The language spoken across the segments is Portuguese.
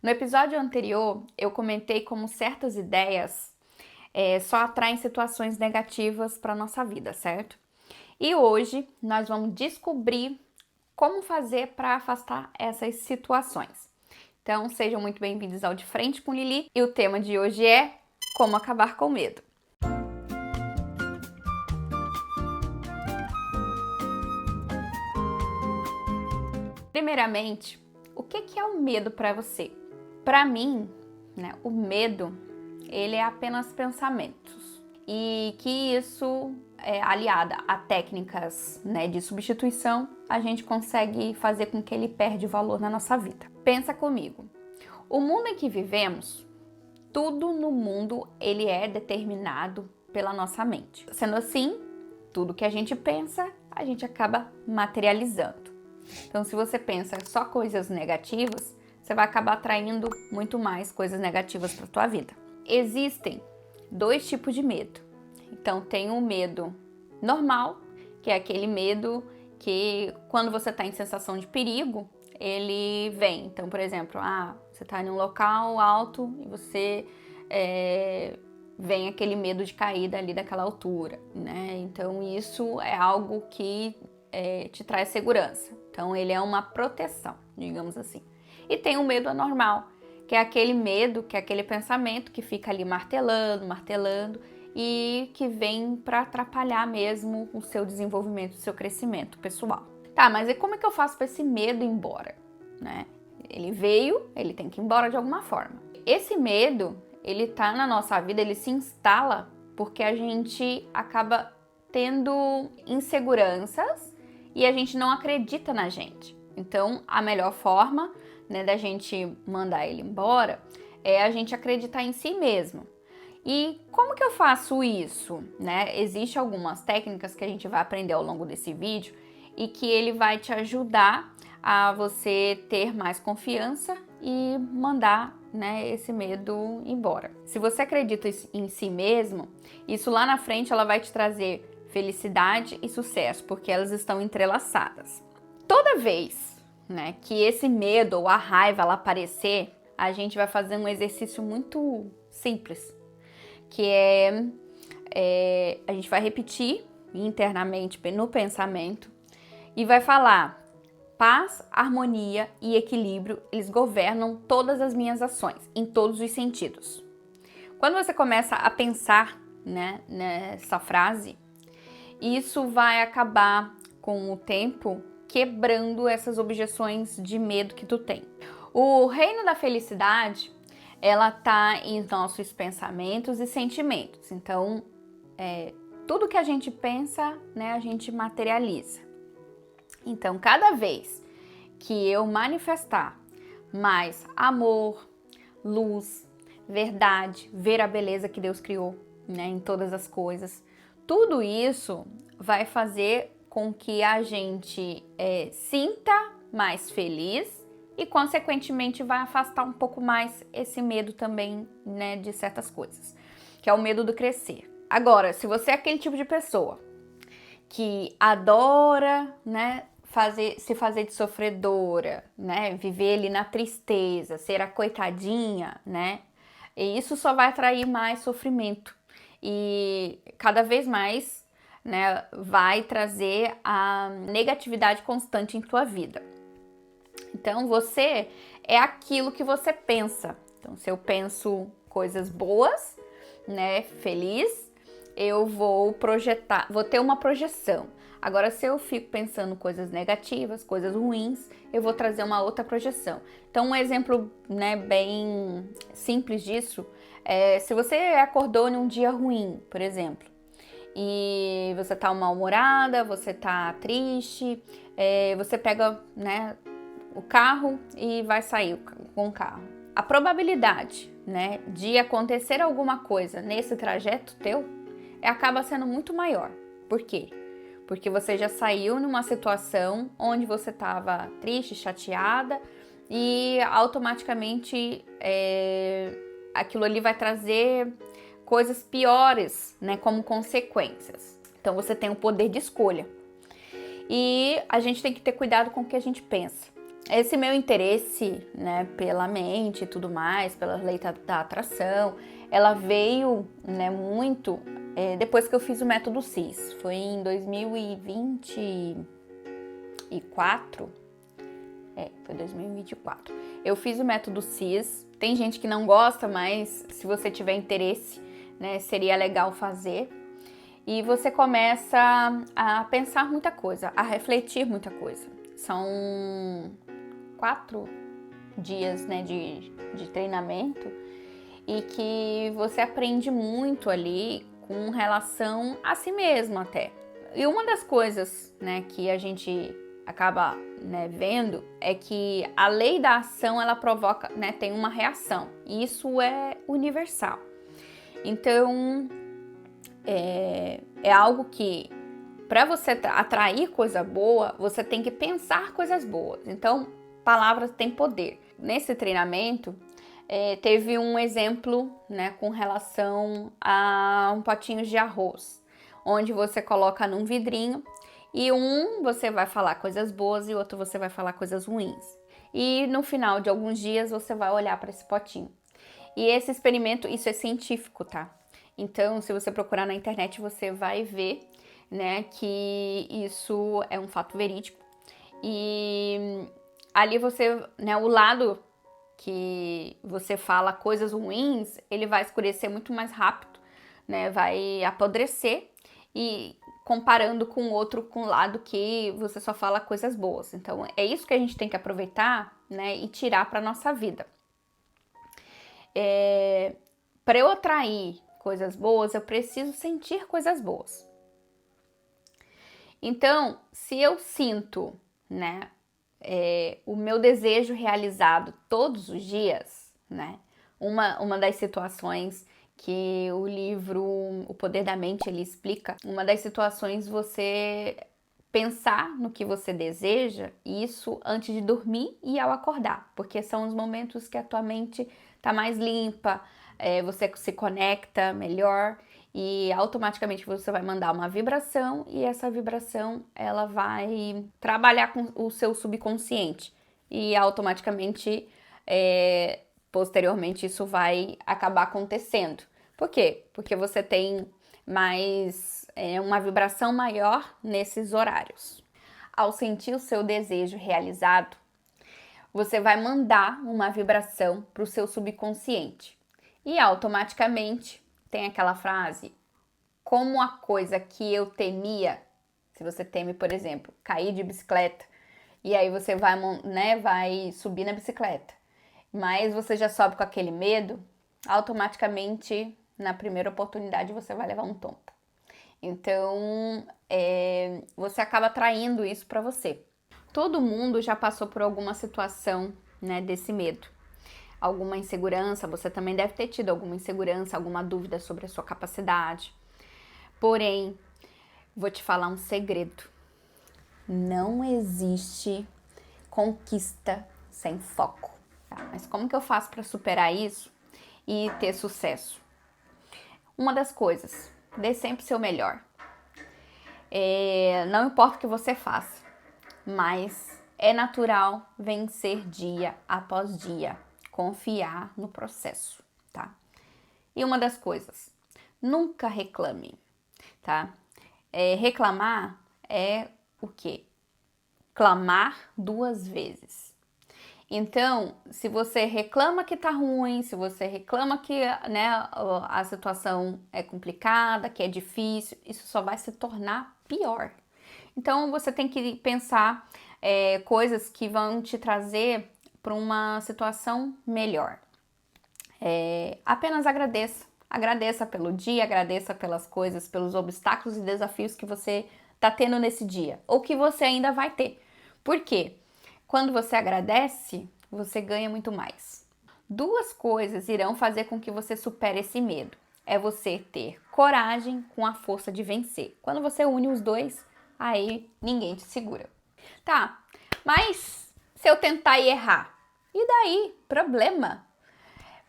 No episódio anterior, eu comentei como certas ideias só atraem situações negativas para nossa vida, certo? E hoje nós vamos descobrir como fazer para afastar essas situações. Então, sejam muito bem-vindos ao De Frente com Lili e o tema de hoje é como acabar com o medo. Primeiramente, o que é o medo para você? Para mim, o medo, ele é apenas pensamentos e que isso, aliada a técnicas, de substituição, a gente consegue fazer com que ele perde valor na nossa vida. Pensa comigo, o mundo em que vivemos, tudo no mundo ele é determinado pela nossa mente. Sendo assim, tudo que a gente pensa, a gente acaba materializando. Então, se você pensa só coisas negativas, você vai acabar atraindo muito mais coisas negativas para a tua vida. Existem dois tipos de medo. Então, tem o medo normal, que é aquele medo que quando você está em sensação de perigo, ele vem. Então, por exemplo, você está em um local alto e você vem aquele medo de cair dali daquela altura, né? Então, isso é algo que te traz segurança. Então, ele é uma proteção, digamos assim. E tem o medo anormal, que é aquele medo, que é aquele pensamento que fica ali martelando, martelando e que vem para atrapalhar mesmo o seu desenvolvimento, o seu crescimento pessoal. Tá, mas e como é que eu faço para esse medo ir embora, né? Ele veio, ele tem que ir embora de alguma forma. Esse medo, ele tá na nossa vida, ele se instala porque a gente acaba tendo inseguranças e a gente não acredita na gente. Então, a melhor forma, da gente mandar ele embora é a gente acreditar em si mesmo. E como que eu faço isso, Existem algumas técnicas que a gente vai aprender ao longo desse vídeo e que ele vai te ajudar a você ter mais confiança e mandar, esse medo embora. Se você acredita em si mesmo, isso lá na frente ela vai te trazer felicidade e sucesso, porque elas estão entrelaçadas. Toda vez, que esse medo ou a raiva ela aparecer, a gente vai fazer um exercício muito simples, que a gente vai repetir internamente no pensamento e vai falar: paz, harmonia e equilíbrio, eles governam todas as minhas ações, em todos os sentidos. Quando você começa a pensar, nessa frase, isso vai acabar com o tempo quebrando essas objeções de medo que tu tem. O reino da felicidade, ela tá em nossos pensamentos e sentimentos. Então, tudo que a gente pensa, a gente materializa. Então, cada vez que eu manifestar mais amor, luz, verdade, ver a beleza que Deus criou, em todas as coisas, tudo isso vai fazer com que a gente sinta mais feliz e, consequentemente, vai afastar um pouco mais esse medo também, de certas coisas, que é o medo do crescer. Agora, se você é aquele tipo de pessoa que adora, se fazer de sofredora, viver ali na tristeza, ser a coitadinha, e isso só vai atrair mais sofrimento e cada vez mais, vai trazer a negatividade constante em tua vida. Então, você é aquilo que você pensa. Então, se eu penso coisas boas, feliz, eu vou projetar, vou ter uma projeção. Agora, se eu fico pensando coisas negativas, coisas ruins, eu vou trazer uma outra projeção. Então, um exemplo, bem simples disso é se você acordou num dia ruim, por exemplo, e você tá mal-humorada, você tá triste, você pega, o carro e vai sair com o carro. A probabilidade, de acontecer alguma coisa nesse trajeto teu acaba sendo muito maior. Por quê? Porque você já saiu numa situação onde você estava triste, chateada e automaticamente aquilo ali vai trazer coisas piores, como consequências. Então você tem o poder de escolha. E a gente tem que ter cuidado com o que a gente pensa. esse meu interesse, né, pela mente e tudo mais, pela lei da atração, ela veio, né, muito depois que eu fiz o método CIS. Foi em 2024. Foi 2024. Eu fiz o método CIS. Tem gente que não gosta, mas se você tiver interesse, né, seria legal fazer. E você começa a pensar muita coisa, a refletir muita coisa. São 4 dias, né, de treinamento e que você aprende muito ali com relação a si mesmo até. E uma das coisas, né, que a gente acaba, né, vendo é que a lei da ação, ela provoca, né, tem uma reação. E isso é universal. Então, é algo que, para você atrair coisa boa, você tem que pensar coisas boas. Então, palavras têm poder. Nesse treinamento, teve um exemplo, né, com relação a um potinho de arroz, onde você coloca num vidrinho e você vai falar coisas boas e outro você vai falar coisas ruins. E no final de alguns dias você vai olhar para esse potinho. E esse experimento, isso é científico, tá? Então, se você procurar na internet, você vai ver, né, que isso é um fato verídico. E ali você, né, o lado que você fala coisas ruins, ele vai escurecer muito mais rápido, né, vai apodrecer, e comparando com o outro, com o lado que você só fala coisas boas. Então, é isso que a gente tem que aproveitar, né, e tirar para nossa vida. Para eu atrair coisas boas, eu preciso sentir coisas boas. Então, se eu sinto, né, o meu desejo realizado todos os dias, né, uma das situações que o livro O Poder da Mente, ele explica, uma das situações você pensar no que você deseja, isso antes de dormir e ao acordar, porque são os momentos que a tua mente tá mais limpa, você se conecta melhor e automaticamente você vai mandar uma vibração e essa vibração ela vai trabalhar com o seu subconsciente e automaticamente, posteriormente, isso vai acabar acontecendo. Por quê? Porque você tem mais uma vibração maior nesses horários. Ao sentir o seu desejo realizado, você vai mandar uma vibração para o seu subconsciente e automaticamente tem aquela frase: como a coisa que eu temia, se você teme, por exemplo, cair de bicicleta, e aí você vai, né, vai subir na bicicleta, mas você já sobe com aquele medo, automaticamente, na primeira oportunidade, você vai levar um tombo. Então, você acaba atraindo isso para você. Todo mundo já passou por alguma situação, né, desse medo. Alguma insegurança, você também deve ter tido alguma insegurança, alguma dúvida sobre a sua capacidade. Porém, vou te falar um segredo. Não existe conquista sem foco. Tá? Mas como que eu faço para superar isso e ter sucesso? Uma das coisas, dê sempre o seu melhor. Não importa o que você faça, mas é natural vencer dia após dia. Confiar no processo, tá? E uma das coisas, nunca reclame, tá? Reclamar é o quê? Clamar 2 vezes. Então, se você reclama que tá ruim, se você reclama que, né, a situação é complicada, que é difícil, isso só vai se tornar pior. Então, você tem que pensar coisas que vão te trazer para uma situação melhor. Apenas agradeça. Agradeça pelo dia, agradeça pelas coisas, pelos obstáculos e desafios que você está tendo nesse dia, ou que você ainda vai ter. Por quê? Quando você agradece, você ganha muito mais. 2 coisas irão fazer com que você supere esse medo. É você ter coragem com a força de vencer. Quando você une os 2, aí ninguém te segura. Tá, mas se eu tentar e errar, e daí? Problema.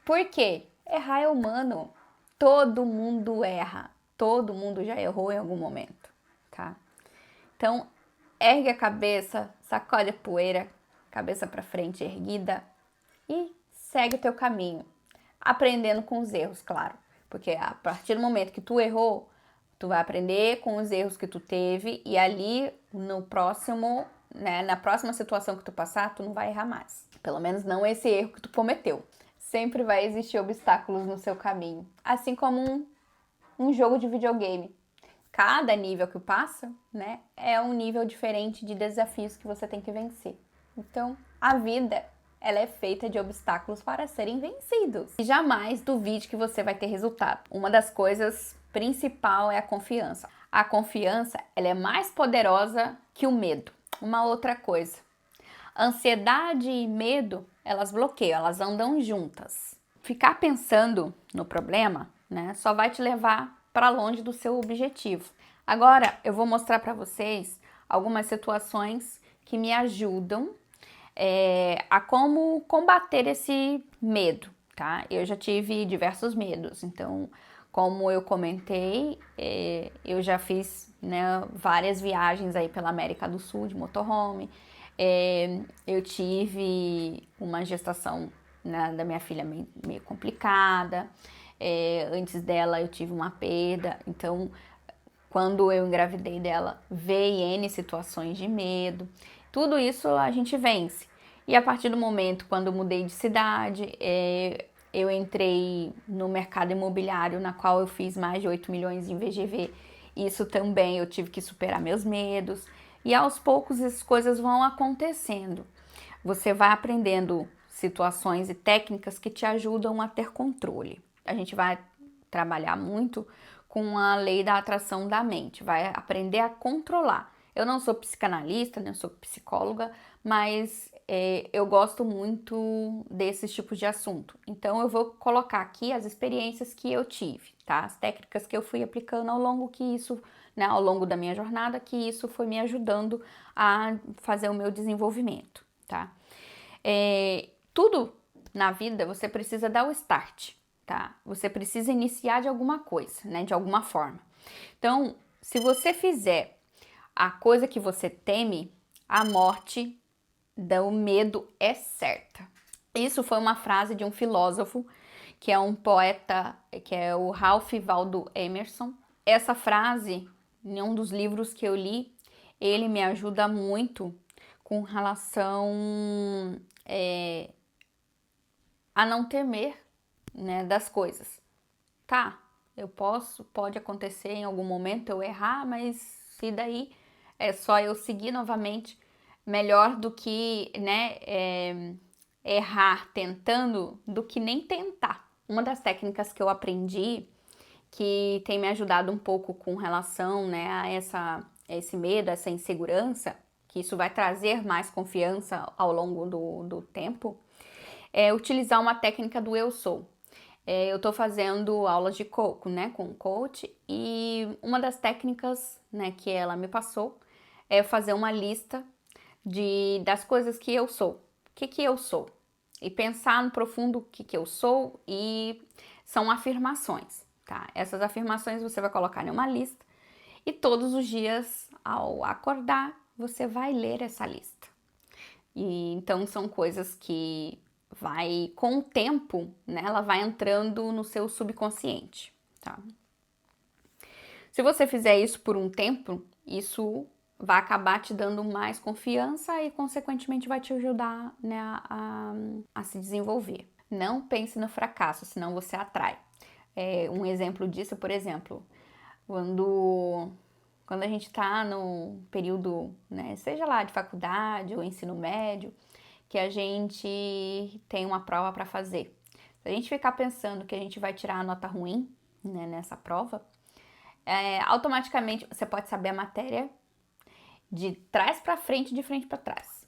Por quê? Errar é humano. Todo mundo erra. Todo mundo já errou em algum momento, tá? Então, ergue a cabeça, sacode a poeira, cabeça para frente erguida e segue o teu caminho, aprendendo com os erros, claro, porque a partir do momento que tu errou, tu vai aprender com os erros que tu teve e ali no próximo, né, na próxima situação que tu passar, tu não vai errar mais. Pelo menos não esse erro que tu cometeu. Sempre vai existir obstáculos no seu caminho, assim como um jogo de videogame. Cada nível que passa, né, é um nível diferente de desafios que você tem que vencer. Então, a vida, ela é feita de obstáculos para serem vencidos. E jamais duvide que você vai ter resultado. Uma das coisas principal é a confiança. A confiança, ela é mais poderosa que o medo. Uma outra coisa, ansiedade e medo, elas bloqueiam, elas andam juntas. Ficar pensando no problema, né, só vai te levar para longe do seu objetivo. Agora, eu vou mostrar para vocês algumas situações que me ajudam a como combater esse medo, tá? Eu já tive diversos medos, então, como eu comentei, eu já fiz, né, várias viagens aí pela América do Sul de motorhome, eu tive uma gestação, né, da minha filha meio complicada, antes dela eu tive uma perda, então quando eu engravidei dela veio N situações de medo, tudo isso a gente vence. E a partir do momento quando eu mudei de cidade, eu entrei no mercado imobiliário, na qual eu fiz mais de 8 milhões em VGV, isso também eu tive que superar meus medos, e aos poucos as coisas vão acontecendo. Você vai aprendendo situações e técnicas que te ajudam a ter controle. A gente vai trabalhar muito com a lei da atração da mente, vai aprender a controlar. Eu não sou psicanalista, nem sou psicóloga, mas eu gosto muito desses tipos de assunto. Então eu vou colocar aqui as experiências que eu tive, tá? As técnicas que eu fui aplicando ao longo né, ao longo da minha jornada, que isso foi me ajudando a fazer o meu desenvolvimento, tá? Tudo na vida você precisa dar o start, tá? Você precisa iniciar de alguma coisa, né? De alguma forma. Então, se você fizer a coisa que você teme, a morte do medo é certa. Isso foi uma frase de um filósofo, que é um poeta, que é o Ralph Waldo Emerson. Essa frase, em um dos livros que eu li, ele me ajuda muito com relação a não temer, né, das coisas. Tá, pode acontecer em algum momento eu errar, mas e daí é só eu seguir novamente, melhor do que, né, errar tentando do que nem tentar. Uma das técnicas que eu aprendi que tem me ajudado um pouco com relação, né, a esse medo, essa insegurança, que isso vai trazer mais confiança ao longo do tempo, é utilizar uma técnica do eu sou. Eu tô fazendo aulas de né, com coach, e uma das técnicas, né, que ela me passou é fazer uma lista das coisas que eu sou. O que eu sou? E pensar no profundo o que eu sou, e são afirmações, tá? Essas afirmações você vai colocar em uma lista e todos os dias, ao acordar, você vai ler essa lista. E então são coisas que com o tempo, né, ela vai entrando no seu subconsciente, tá? Se você fizer isso por um tempo, isso vai acabar te dando mais confiança e, consequentemente, vai te ajudar, né, a se desenvolver. Não pense no fracasso, senão você atrai. Um exemplo disso, por exemplo, quando a gente está no período, né, seja lá de faculdade ou ensino médio, que a gente tem uma prova para fazer. Se a gente ficar pensando que a gente vai tirar a nota ruim, né, nessa prova, automaticamente você pode saber a matéria de trás para frente, de frente para trás.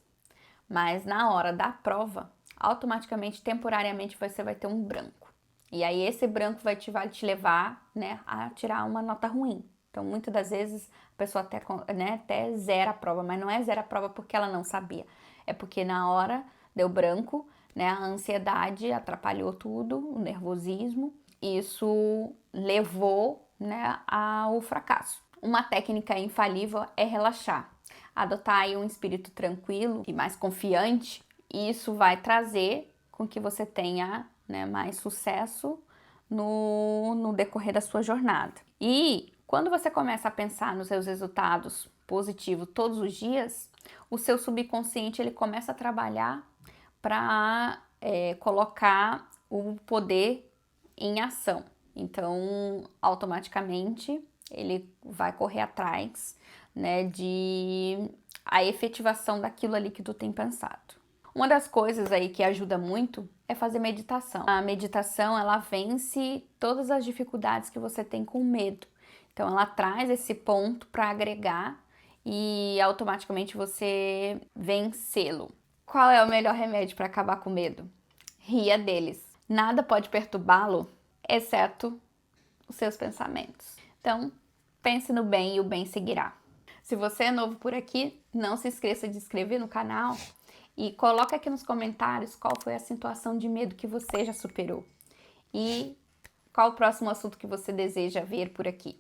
Mas na hora da prova, automaticamente, temporariamente, você vai ter um branco. E aí esse branco vai te levar, né, a tirar uma nota ruim. Então, muitas das vezes, a pessoa até zera a prova, mas não é zera a prova porque ela não sabia. É porque na hora deu branco, né, a ansiedade atrapalhou tudo, o nervosismo, e isso levou, né, ao fracasso. Uma técnica infalível é relaxar. adotar aí um espírito tranquilo e mais confiante, isso vai trazer com que você tenha, né, mais sucesso no decorrer da sua jornada. E quando você começa a pensar nos seus resultados positivos todos os dias, o seu subconsciente ele começa a trabalhar para colocar o poder em ação. Então, automaticamente, ele vai correr atrás, né, de a efetivação daquilo ali que tu tem pensado. Uma das coisas aí que ajuda muito é fazer meditação. A meditação, ela vence todas as dificuldades que você tem com medo. Então, ela traz esse ponto para agregar e automaticamente você vencê-lo. Qual é o melhor remédio para acabar com o medo? Ria deles. Nada pode perturbá-lo, exceto os seus pensamentos. Então, pense no bem e o bem seguirá. Se você é novo por aqui, não se esqueça de se inscrever no canal e coloca aqui nos comentários qual foi a situação de medo que você já superou e qual o próximo assunto que você deseja ver por aqui.